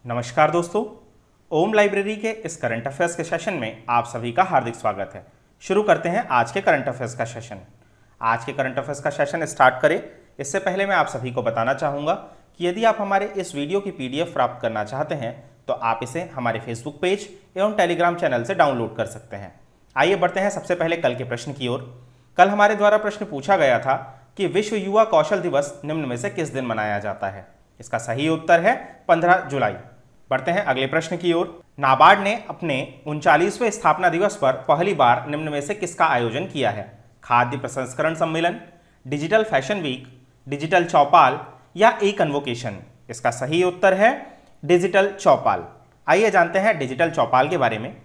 नमस्कार दोस्तों, ओम लाइब्रेरी के इस करंट अफेयर्स के सेशन में आप सभी का हार्दिक स्वागत है। शुरू करते हैं आज के करंट अफेयर्स का सेशन। आज के करंट अफेयर्स का सेशन स्टार्ट करें इससे पहले मैं आप सभी को बताना चाहूँगा कि यदि आप हमारे इस वीडियो की PDF प्राप्त करना चाहते हैं तो आप इसे हमारे फेसबुक पेज एवं टेलीग्राम चैनल से डाउनलोड कर सकते हैं। आइए बढ़ते हैं सबसे पहले कल के प्रश्न की ओर। कल हमारे द्वारा प्रश्न पूछा गया था कि विश्व युवा कौशल दिवस निम्न में से किस दिन मनाया जाता है। इसका सही उत्तर है 15 जुलाई। बढ़ते हैं अगले प्रश्न की ओर। नाबार्ड ने अपने 39वें स्थापना दिवस पर पहली बार निम्न में से किसका आयोजन किया है। खाद्य प्रसंस्करण सम्मेलन, डिजिटल फैशन वीक, डिजिटल चौपाल या ई कन्वोकेशन। इसका सही उत्तर है डिजिटल चौपाल। आइए जानते हैं डिजिटल चौपाल के बारे में।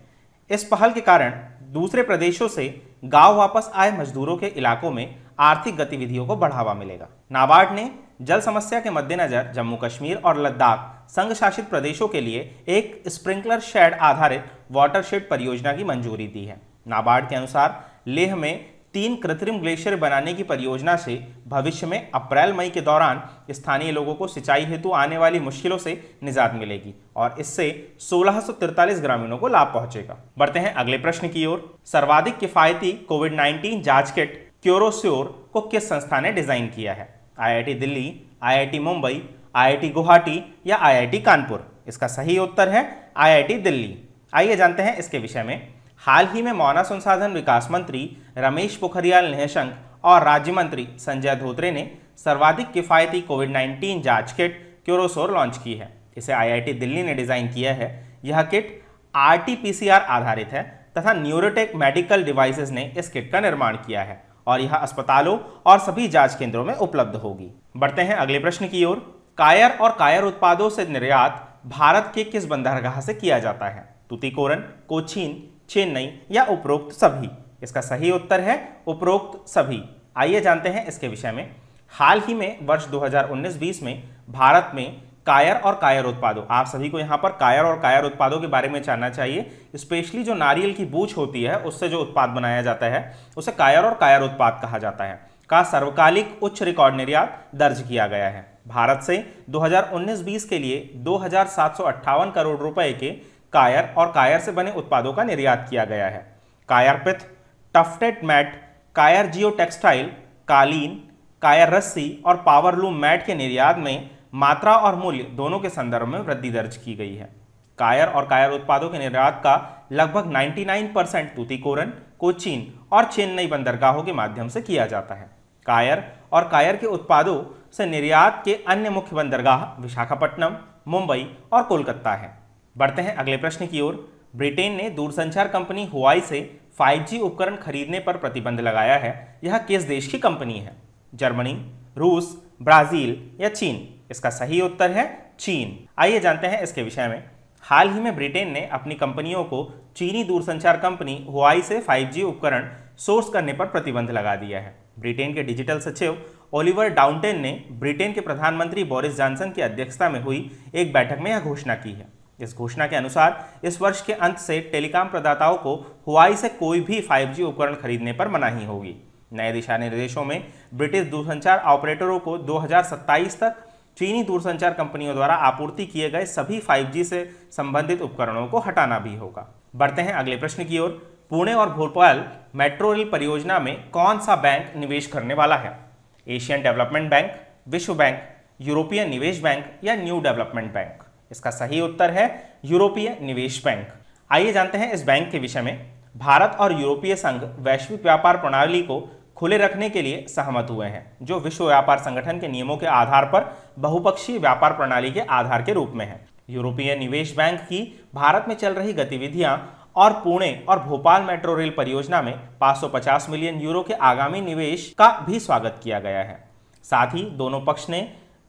इस पहल के कारण दूसरे प्रदेशों से गांव वापस आए मजदूरों के इलाकों में आर्थिक गतिविधियों को बढ़ावा मिलेगा। नाबार्ड ने जल समस्या के मद्देनजर जम्मू कश्मीर और लद्दाख संघ शासित प्रदेशों के लिए एक स्प्रिंकलर शेड आधारित वाटरशेड परियोजना की मंजूरी दी है। नाबार्ड के अनुसार लेह में 3 कृत्रिम ग्लेशियर बनाने की परियोजना से भविष्य में अप्रैल मई के दौरान स्थानीय लोगों को सिंचाई हेतु आने वाली मुश्किलों से निजात मिलेगी और इससे 1643 ग्रामीणों को लाभ पहुंचेगा। बढ़ते हैं अगले प्रश्न की ओर। सर्वाधिक किफायती कोविड-19 जांच किट क्यूरोश्योर को किस संस्था ने डिजाइन किया है। IIT Delhi, IIT Mumbai, IIT Guwahati या IIT कानपुर। इसका सही उत्तर है IIT दिल्ली। आइए जानते हैं इसके विषय में। हाल ही में मानव संसाधन विकास मंत्री रमेश पोखरियाल निशंक और राज्य मंत्री संजय धोत्रे ने सर्वाधिक किफायती कोविड-19 जांच किट क्यूरोश्योर लॉन्च की है। इसे IIT दिल्ली ने डिजाइन किया है। यह किट RT-PCR आधारित है तथा न्यूरोटेक मेडिकल डिवाइसेस ने इस किट का निर्माण किया है और यह अस्पतालों और सभी जांच केंद्रों में उपलब्ध होगी। बढ़ते हैं अगले प्रश्न की ओर। कायर और कायर उत्पादों से निर्यात भारत के किस बंदरगाह से किया जाता है। तूतीकोरन, कोचीन, चेन्नई या उपरोक्त सभी। इसका सही उत्तर है उपरोक्त सभी। आइए जानते हैं इसके विषय में। हाल ही में वर्ष 2019-20 में भारत में कायर और कायर उत्पादों, आप सभी को यहाँ पर कायर और कायर उत्पादों के बारे में जानना चाहिए। स्पेशली जो नारियल की बूछ होती है उससे जो उत्पाद बनाया जाता है उसे कायर और कायर उत्पाद कहा जाता है का सर्वकालिक उच्च रिकॉर्ड निर्यात दर्ज किया गया है। भारत से 2019-20 के लिए 2758 करोड़ रुपए के कायर और कायर से बने उत्पादों का निर्यात किया गया है। कायर पिथ, टफ्टेड मैट, कायर जियो टेक्सटाइल, कालीन, कायर रस्सी और पावरलूम मैट के निर्यात में मात्रा और मूल्य दोनों के संदर्भ में वृद्धि दर्ज की गई है। कायर और कायर उत्पादों के निर्यात का लगभग 99% तूतीकोरन, कोचीन और चेन्नई बंदरगाहों के माध्यम से किया जाता है। कायर और कायर के उत्पादों से निर्यात के अन्य मुख्य बंदरगाह विशाखापट्टनम, मुंबई और कोलकाता है। बढ़ते हैं अगले प्रश्न की ओर। ब्रिटेन ने दूरसंचार कंपनी हुआई से 5G उपकरण खरीदने पर प्रतिबंध लगाया है। यह किस देश की कंपनी है। जर्मनी, रूस, ब्राजील या चीन। इसका सही उत्तर है चीन। आइए जानते हैं इसके विषय में। हाल ही में ब्रिटेन ने अपनी कंपनियों को चीनी दूरसंचार कंपनी हुआई से 5G उपकरण सोर्स करने पर प्रतिबंध लगा दिया है। ब्रिटेन के डिजिटल सचिव ओलिवर डाउनटेन ने ब्रिटेन के प्रधानमंत्री बोरिस जॉनसन की अध्यक्षता में हुई एक बैठक में यह घोषणा की है। इस घोषणा के अनुसार इस वर्ष के अंत से टेलीकॉम प्रदाताओं को हुआई से कोई भी 5G उपकरण खरीदने पर मनाही होगी। नए दिशा निर्देशों में ब्रिटिश दूरसंचार ऑपरेटरों को 2027 तक चीनी दूरसंचार कंपनियों द्वारा आपूर्ति किए गए सभी 5G से संबंधित उपकरणों को हटाना भी होगा। बढ़ते हैं अगले प्रश्न की ओर। पुणे और भोपाल मेट्रो रेल परियोजना में कौन सा बैंक निवेश करने वाला है। एशियन डेवलपमेंट बैंक, विश्व बैंक, यूरोपियन निवेश बैंक या न्यू डेवलपमेंट बैंक। इसका सही उत्तर है यूरोपीय निवेश बैंक। आइए जानते हैं इस बैंक के विषय में। भारत और यूरोपीय संघ वैश्विक व्यापार प्रणाली को खुले रखने के लिए सहमत हुए हैं, जो विश्व व्यापार संगठन के नियमों के आधार पर बहुपक्षीय व्यापार प्रणाली के आधार के रूप में है। यूरोपीय निवेश बैंक की भारत में चल रही गतिविधियां और पुणे और भोपाल मेट्रो रेल परियोजना में 550 मिलियन यूरो के आगामी निवेश का भी स्वागत किया गया है। साथ ही दोनों पक्ष ने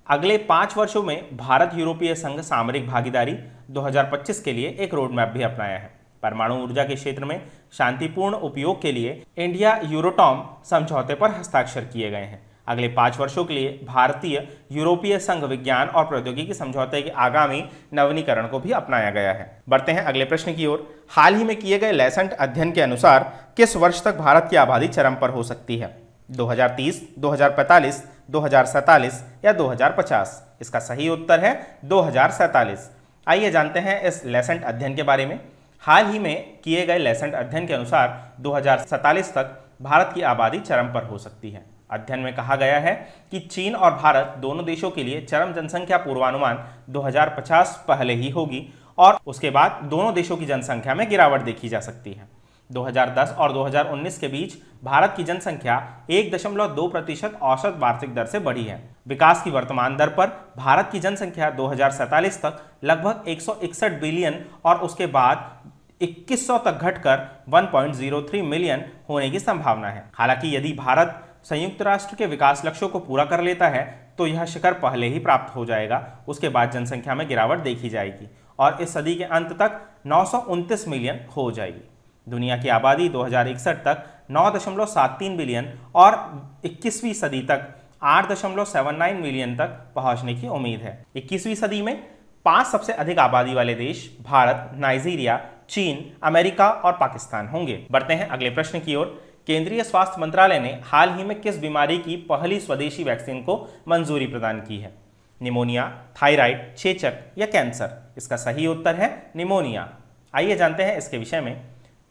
अगले 5 वर्षों में भारत यूरोपीय संघ सामरिक भागीदारी 2025 के लिए एक रोड मैप भी अपनाया है। परमाणु ऊर्जा के क्षेत्र में शांतिपूर्ण उपयोग के लिए इंडिया यूरोटॉम समझौते पर हस्ताक्षर किए गए हैं। अगले 5 वर्षों के लिए भारतीय यूरोपीय संघ विज्ञान और प्रौद्योगिकी समझौते के आगामी नवीनीकरण को भी अपनाया गया है। बढ़ते हैं अगले प्रश्न की ओर। हाल ही में किए गए लेसेंट अध्ययन के अनुसार किस वर्ष तक भारत की आबादी चरम पर हो सकती है। 2030, 2045, 2047 या 2050। इसका सही उत्तर है 2047। आइए जानते हैं इस लेसेंट अध्ययन के बारे में। हाल ही में किए गए लेसेंट अध्ययन के अनुसार 2047 तक भारत की आबादी चरम पर हो सकती है। अध्ययन में कहा गया है कि चीन और भारत दोनों देशों के लिए चरम जनसंख्या पूर्वानुमान 2050 पहले ही होगी और उसके बाद दोनों देशों की जनसंख्या में गिरावट देखी जा सकती है। 2010 और 2019 के बीच भारत की जनसंख्या 1.2% औसत वार्षिक दर से बढ़ी है। विकास की वर्तमान दर पर भारत की जनसंख्या 2047 तक लगभग 161 बिलियन और उसके बाद 2100 तक घटकर 1.03 मिलियन होने की संभावना है। हालांकि यदि भारत संयुक्त राष्ट्र के विकास लक्ष्यों को पूरा कर लेता है तो यह शिखर पहले ही प्राप्त हो जाएगा। उसके बाद जनसंख्या में गिरावट देखी जाएगी और इस सदी के अंत तक 929 मिलियन हो जाएगी। दुनिया की आबादी 2061 तक 9.73 बिलियन और 21वीं सदी तक 8.79 मिलियन तक पहुंचने की उम्मीद है। 21वीं सदी में 5 सबसे अधिक आबादी वाले देश भारत, नाइजीरिया, चीन, अमेरिका और पाकिस्तान होंगे। बढ़ते हैं अगले प्रश्न की ओर। केंद्रीय स्वास्थ्य मंत्रालय ने हाल ही में किस बीमारी की पहली स्वदेशी वैक्सीन को मंजूरी प्रदान की है? निमोनिया, थायराइड, चेचक या कैंसर? इसका सही उत्तर है निमोनिया। आइए जानते हैं इसके विषय में।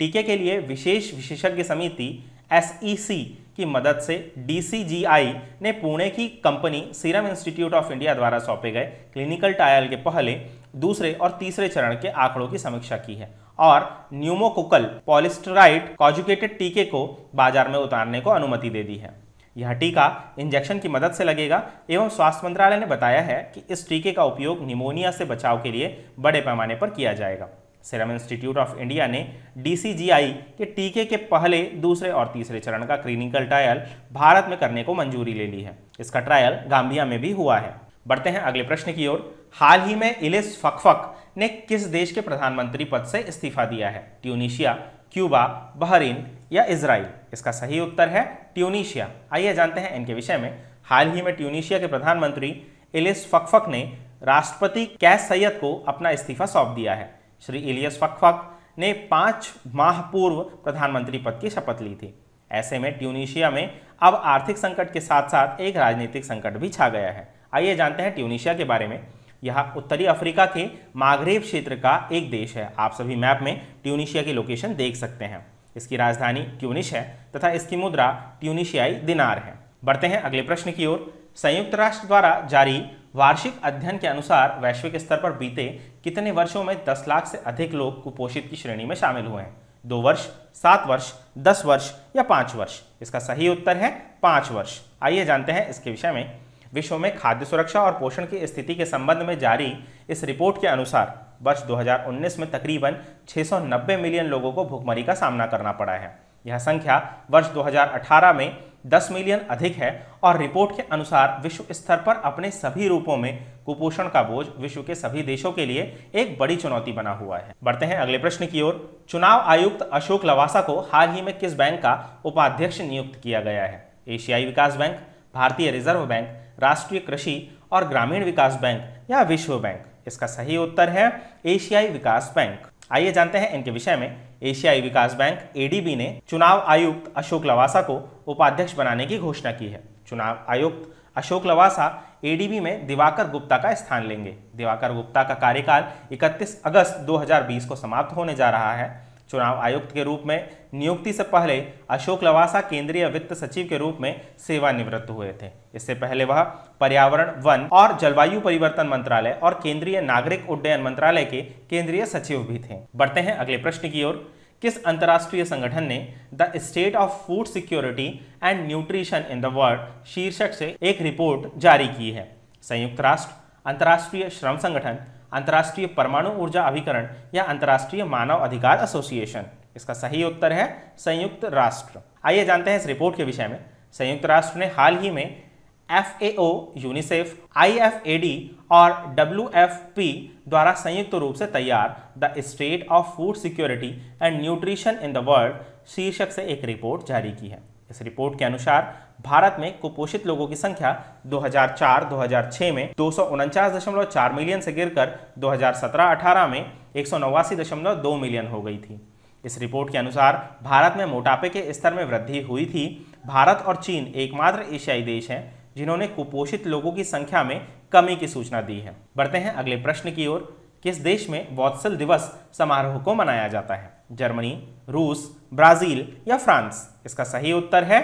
टीके के लिए विशेष विशेषज्ञ समिति SEC की मदद से DCGI ने पुणे की company serum institute of India द्वारा सौंपे गए क्लिनिकल ट्रायल के पहले, दूसरे और तीसरे चरण के आंकड़ों की समीक्षा की है और न्यूमोकोकल पॉलिस्टराइड कॉन्जुगेटेड टीके को बाजार में उतारने को अनुमति दे दी है। यह टीका इंजेक्शन की मदद से लगेगा एवं स्वास्थ्य मंत्रालय ने बताया है कि इस टीके का उपयोग निमोनिया से बचाव के लिए बड़े पैमाने पर किया जाएगा। सीरम इंस्टीट्यूट ऑफ इंडिया ने DCGI के टीके के पहले, दूसरे और तीसरे चरण का क्लिनिकल ट्रायल भारत में करने को मंजूरी ले ली है। इसका ट्रायल गाम्बिया में भी हुआ है। बढ़ते हैं अगले प्रश्न की ओर। हाल ही में इलिस फकफक ने किस देश के प्रधानमंत्री पद से इस्तीफा दिया है? ट्यूनीशिया, क्यूबा, बहरीन या इजराइल? इसका सही उत्तर है ट्यूनीशिया। आइए जानते हैं इनके विषय में। हाल ही में ट्यूनीशिया के प्रधानमंत्री इलिस फकफक ने राष्ट्रपति कैस सैयद को अपना इस्तीफा सौंप दिया है। श्री इलियस फकफक ने 5 माह पूर्व प्रधानमंत्री पद की शपथ ली थी। ऐसे में ट्यूनीशिया में अब आर्थिक संकट के साथ साथ एक राजनीतिक संकट भी छा गया है। आइए जानते हैं ट्यूनीशिया के बारे में। यह उत्तरी अफ्रीका के मागरेब क्षेत्र का एक देश है। आप सभी मैप में ट्यूनीशिया की लोकेशन देख सकते हैं। इसकी राजधानी ट्यूनिस है तथा इसकी मुद्रा ट्यूनीशियाई दिनार है। बढ़ते हैं अगले प्रश्न की ओर। संयुक्त राष्ट्र द्वारा जारी वार्षिक अध्ययन के अनुसार वैश्विक स्तर पर बीते कितने वर्षों में 10 लाख से अधिक लोग कुपोषित की श्रेणी में शामिल हुए हैं? 2 वर्ष, 7 वर्ष, 10 वर्ष या 5 वर्ष? इसका सही उत्तर है 5 वर्ष। आइए जानते हैं इसके विषय में। विश्व में खाद्य सुरक्षा और पोषण की स्थिति के संबंध में जारी इस रिपोर्ट के अनुसार वर्ष 2019 में तकरीबन 690 मिलियन लोगों को भुखमरी का सामना करना पड़ा है। यह संख्या वर्ष 2018 में 10 मिलियन अधिक है और रिपोर्ट के अनुसार विश्व स्तर पर अपने सभी रूपों में कुपोषण का बोझ विश्व के सभी देशों के लिए एक बड़ी चुनौती बना हुआ है। बढ़ते हैं अगले प्रश्न की ओर। चुनाव आयुक्त अशोक लवासा को हाल ही में किस बैंक का उपाध्यक्ष नियुक्त किया गया है? एशियाई विकास बैंक, भारतीय रिजर्व बैंक, राष्ट्रीय कृषि और ग्रामीण विकास बैंक या विश्व बैंक? इसका सही उत्तर है एशियाई विकास बैंक। आइए जानते हैं इनके विषय में। एशियाई विकास बैंक ADB ने चुनाव आयुक्त अशोक लवासा को उपाध्यक्ष बनाने की घोषणा की है। चुनाव आयुक्त अशोक लवासा ADB में दिवाकर गुप्ता का स्थान लेंगे। दिवाकर गुप्ता का कार्यकाल 31 अगस्त 2020 को समाप्त होने जा रहा है। चुनाव आयुक्त के रूप में नियुक्ति से पहले अशोक लवासा केंद्रीय वित्त सचिव के रूप में सेवानिवृत्त हुए थे। इससे पहले वह पर्यावरण, वन और जलवायु परिवर्तन मंत्रालय और केंद्रीय नागरिक उड्डयन मंत्रालय के केंद्रीय सचिव भी थे। बढ़ते हैं अगले प्रश्न की ओर। किस अंतर्राष्ट्रीय संगठन ने the state of food security and nutrition in the world शीर्षक से एक रिपोर्ट जारी की है? संयुक्त राष्ट्र, अंतर्राष्ट्रीय श्रम संगठन, अंतर्राष्ट्रीय परमाणु ऊर्जा अभिकरण या अंतर्राष्ट्रीय मानव अधिकार एसोसिएशन? इसका सही उत्तर है संयुक्त राष्ट्र। आइए जानते हैं इस रिपोर्ट के विषय में। संयुक्त राष्ट्र ने हाल ही में FAO, यूनिसेफ, IFAD और WFP द्वारा संयुक्त रूप से तैयार the state of food security and nutrition in the world शीर्षक से एक रिपोर्ट जारी की है। इस रिपोर्ट के अनुसार भारत में कुपोषित लोगों की संख्या 2004-2006 में 249.4 मिलियन से गिरकर 2017-18 में 189.2 मिलियन हो गई थी। इस रिपोर्ट के अनुसार भारत में मोटापे के स्तर में वृद्धि हुई थी। भारत और चीन एकमात्र एशियाई देश हैं जिन्होंने कुपोषित लोगों की संख्या में कमी की सूचना दी है। बढ़ते हैं अगले प्रश्न की ओर। किस देश में वॉत्सल दिवस समारोह को मनाया जाता है? जर्मनी, रूस, ब्राजील या फ्रांस? इसका सही उत्तर है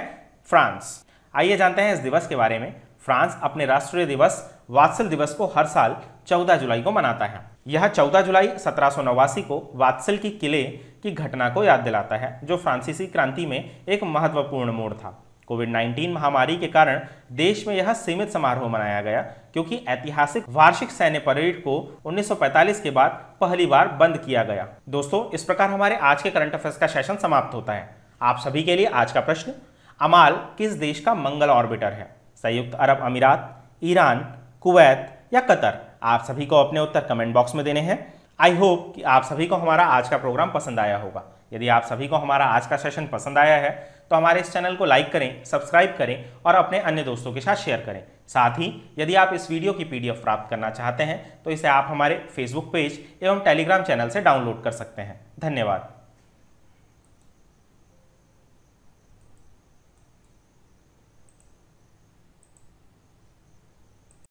फ्रांस। आइए जानते हैं इस दिवस के बारे में। फ्रांस अपने राष्ट्रीय दिवस वात्सल दिवस को हर साल 14 जुलाई को मनाता है। यह 14 जुलाई 1789 को वात्सल की किले की घटना को याद दिलाता है, जो फ्रांसीसी क्रांति में एक महत्वपूर्ण मोड़ था। कोविड-19 महामारी के कारण देश में यह सीमित समारोह मनाया गया, क्योंकि ऐतिहासिक वार्षिक सैन्य परेड को 1945 के बाद पहली बार बंद किया गया। दोस्तों, इस प्रकार हमारे आज के करंट अफेयर्स का सेशन समाप्त होता है। आप सभी के लिए आज का प्रश्न, अमाल किस देश का मंगल ऑर्बिटर है? संयुक्त अरब अमीरात, ईरान, कुवैत या कतर? आप सभी को अपने उत्तर कमेंट बॉक्स में देने हैं। आई होप कि आप सभी को हमारा आज का प्रोग्राम पसंद आया होगा। यदि आप सभी को हमारा आज का सेशन पसंद आया है तो हमारे इस चैनल को लाइक करें, सब्सक्राइब करें और अपने अन्य दोस्तों के साथ शेयर करें। साथ ही यदि आप इस वीडियो की PDF प्राप्त करना चाहते हैं तो इसे आप हमारे फेसबुक पेज एवं टेलीग्राम चैनल से डाउनलोड कर सकते हैं। धन्यवाद।